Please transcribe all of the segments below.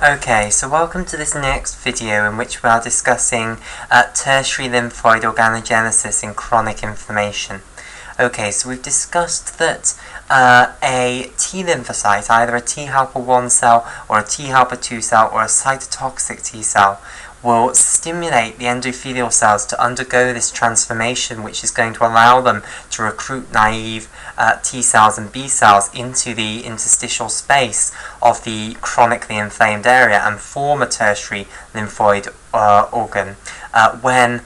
Okay, so welcome to this next video in which we are discussing tertiary lymphoid organogenesis in chronic inflammation. Okay, so we've discussed that a T lymphocyte, either a T helper 1 cell or a T helper 2 cell or a cytotoxic T cell, will stimulate the endothelial cells to undergo this transformation, which is going to allow them to recruit naive T cells and B cells into the interstitial space of the chronically inflamed area and form a tertiary lymphoid organ when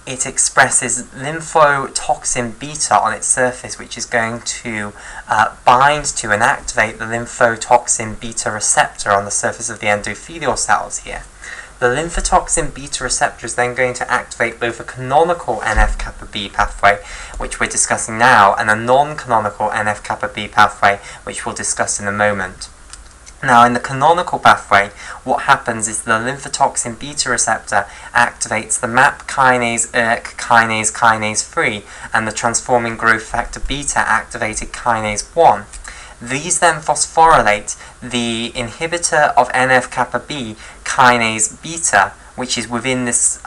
it expresses lymphotoxin beta on its surface, which is going to bind to and activate the lymphotoxin beta receptor on the surface of the endothelial cells here. The lymphotoxin beta receptor is then going to activate both a canonical NF-kappa B pathway, which we're discussing now, and a non-canonical NF-kappa B pathway, which we'll discuss in a moment. Now, in the canonical pathway, what happens is the lymphotoxin beta receptor activates the MAP kinase, ERK kinase, kinase 3, and the transforming growth factor beta activated kinase 1. These then phosphorylate the inhibitor of NF-kappa B kinase beta, which is within this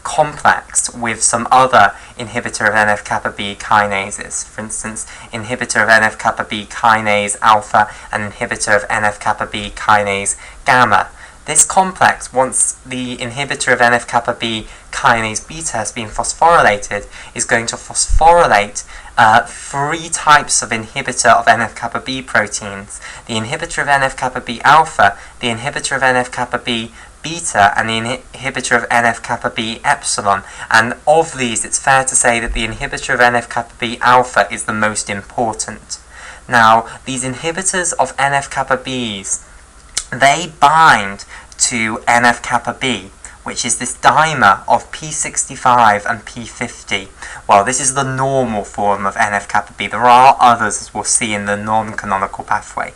complex with some other inhibitor of NF-kappa B kinases. For instance, inhibitor of NF-kappa B kinase alpha and inhibitor of NF-kappa B kinase gamma. This complex, once the inhibitor of NF-kappa B kinase beta has been phosphorylated, is going to phosphorylate three types of inhibitor of NF-kappa B proteins: the inhibitor of NF-kappa B alpha, the inhibitor of NF-kappa B beta, and the inhibitor of NF-kappa B epsilon. And of these, it's fair to say that the inhibitor of NF-kappa B alpha is the most important. Now, these inhibitors of NF-kappa Bs, they bind to NF-kappa B, which is this dimer of P65 and P50. Well, this is the normal form of NF-kappa B. There are others, as we'll see in the non-canonical pathway.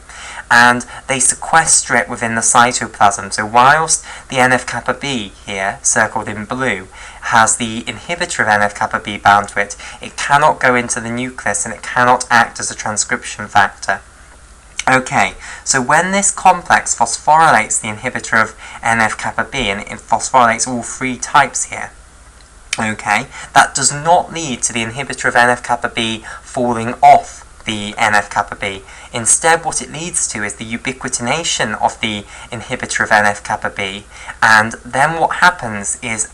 And they sequester it within the cytoplasm. So whilst the NF-kappa B here, circled in blue, has the inhibitor of NF-kappa B bound to it, it cannot go into the nucleus and it cannot act as a transcription factor. Okay, so when this complex phosphorylates the inhibitor of NF-kappa B, and it phosphorylates all three types here, okay, that does not lead to the inhibitor of NF-kappa B falling off the NF-kappa B. Instead, what it leads to is the ubiquitination of the inhibitor of NF-kappa B, and then what happens is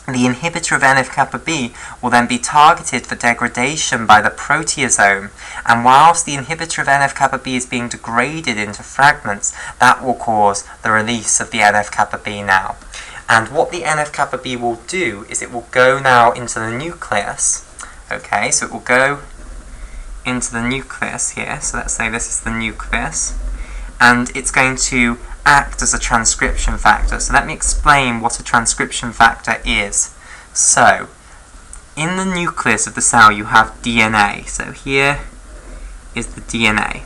the inhibitor of NF-kappa B will then be targeted for degradation by the proteasome, and whilst the inhibitor of NF-kappa B is being degraded into fragments, that will cause the release of the NF-kappa B now. And what the NF-kappa B will do is it will go now into the nucleus. Okay, so it will go into the nucleus here, so let's say this is the nucleus, and it's going to act as a transcription factor. So let me explain what a transcription factor is. So, in the nucleus of the cell you have DNA. So here is the DNA.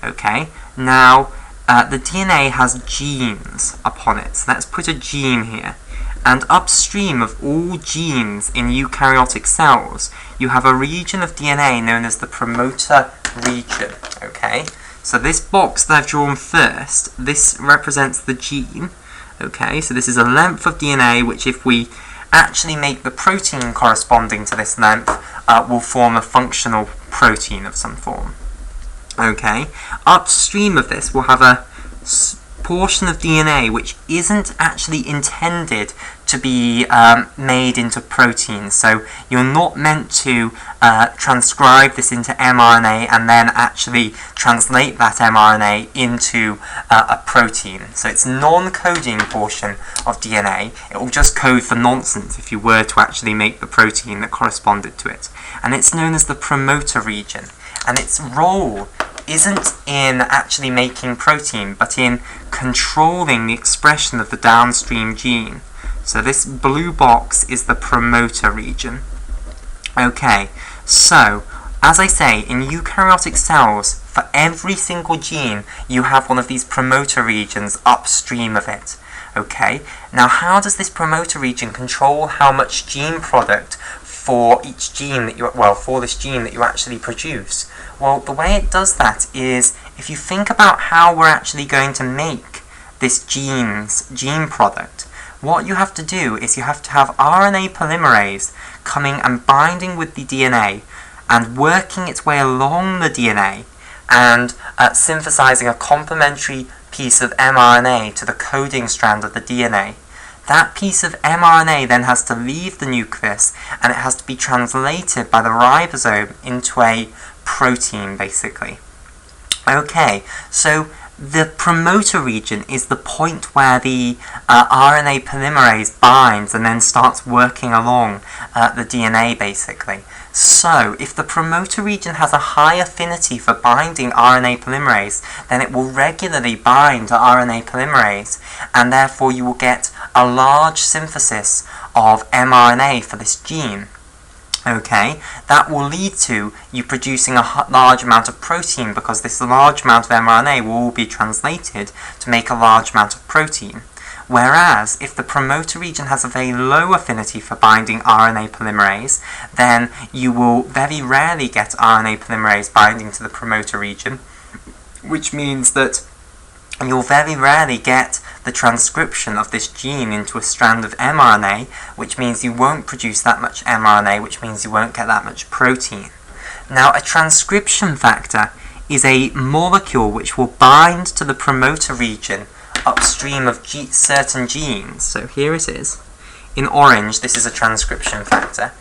Okay, now the DNA has genes upon it. So let's put a gene here. And upstream of all genes in eukaryotic cells, you have a region of DNA known as the promoter region. Okay, so this box that I've drawn first, this represents the gene. Okay, so this is a length of DNA, which if we actually make the protein corresponding to this length, will form a functional protein of some form. Okay, upstream of this we'll have a portion of DNA which isn't actually intended to be made into proteins. So you're not meant to transcribe this into mRNA and then actually translate that mRNA into a protein. So it's non-coding portion of DNA. It will just code for nonsense if you were to actually make the protein that corresponded to it. And it's known as the promoter region. And its role isn't in actually making protein, but in controlling the expression of the downstream gene. So this blue box is the promoter region. Okay, so as I say, in eukaryotic cells, for every single gene, you have one of these promoter regions upstream of it. Okay, now how does this promoter region control how much gene product for each gene that for this gene that you actually produce? Well, the way it does that is, if you think about how we're actually going to make this gene product, what you have to do is you have to have RNA polymerase coming and binding with the DNA and working its way along the DNA and synthesizing a complementary piece of mRNA to the coding strand of the DNA. That piece of mRNA then has to leave the nucleus and it has to be translated by the ribosome into a protein, basically. Okay, so the promoter region is the point where the RNA polymerase binds and then starts working along the DNA, basically. So, if the promoter region has a high affinity for binding RNA polymerase, then it will regularly bind to RNA polymerase, and therefore you will get a large synthesis of mRNA for this gene. Okay, that will lead to you producing a large amount of protein because this large amount of mRNA will all be translated to make a large amount of protein. Whereas, if the promoter region has a very low affinity for binding RNA polymerase, then you will very rarely get RNA polymerase binding to the promoter region, which means that you'll very rarely get the transcription of this gene into a strand of mRNA, which means you won't produce that much mRNA, which means you won't get that much protein. Now, a transcription factor is a molecule which will bind to the promoter region upstream of certain genes. So here it is. In orange, this is a transcription factor.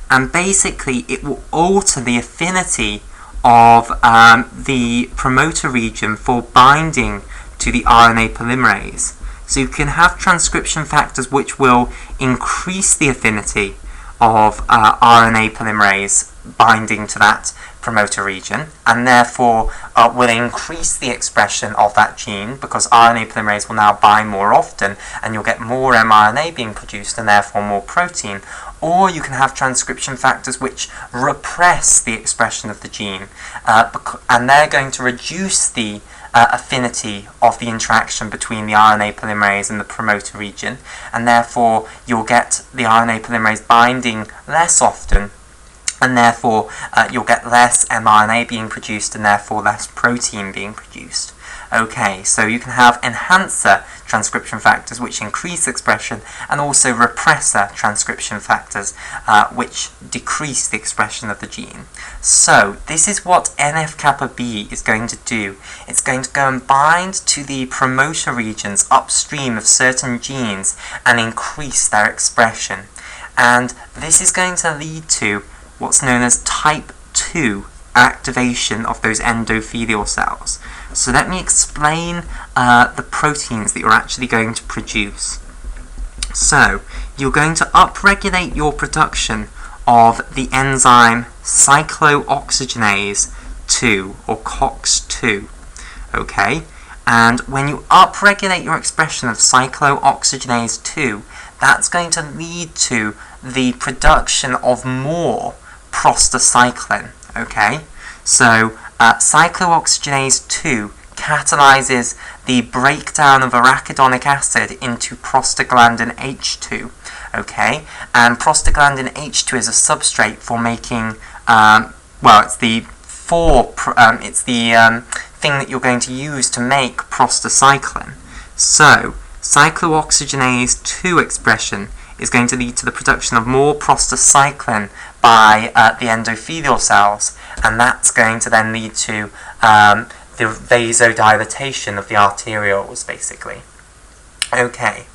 And basically, it will alter the affinity of the promoter region for binding to the RNA polymerase. So you can have transcription factors which will increase the affinity of RNA polymerase binding to that promoter region, and therefore will increase the expression of that gene because RNA polymerase will now bind more often and you'll get more mRNA being produced and therefore more protein. Or you can have transcription factors which repress the expression of the gene and they're going to reduce the affinity of the interaction between the RNA polymerase and the promoter region, and therefore you'll get the RNA polymerase binding less often, and therefore you'll get less mRNA being produced and therefore less protein being produced. Okay, so you can have enhancer transcription factors which increase expression, and also repressor transcription factors which decrease the expression of the gene. So this is what NF-kappa B is going to do. It's going to go and bind to the promoter regions upstream of certain genes and increase their expression. And this is going to lead to what's known as type 2 activation of those endothelial cells. So let me explain the proteins that you're actually going to produce. So you're going to upregulate your production of the enzyme cyclooxygenase 2, or COX-2. Okay, and when you upregulate your expression of cyclooxygenase 2, that's going to lead to the production of more prostacyclin. Okay, so cyclooxygenase 2 catalyzes the breakdown of arachidonic acid into prostaglandin H2. Okay, and prostaglandin H2 is a substrate for making, it's the thing that you're going to use to make prostacyclin. So cyclooxygenase 2 expression is going to lead to the production of more prostacyclin by the endothelial cells, and that's going to then lead to the vasodilatation of the arterioles, basically. Okay.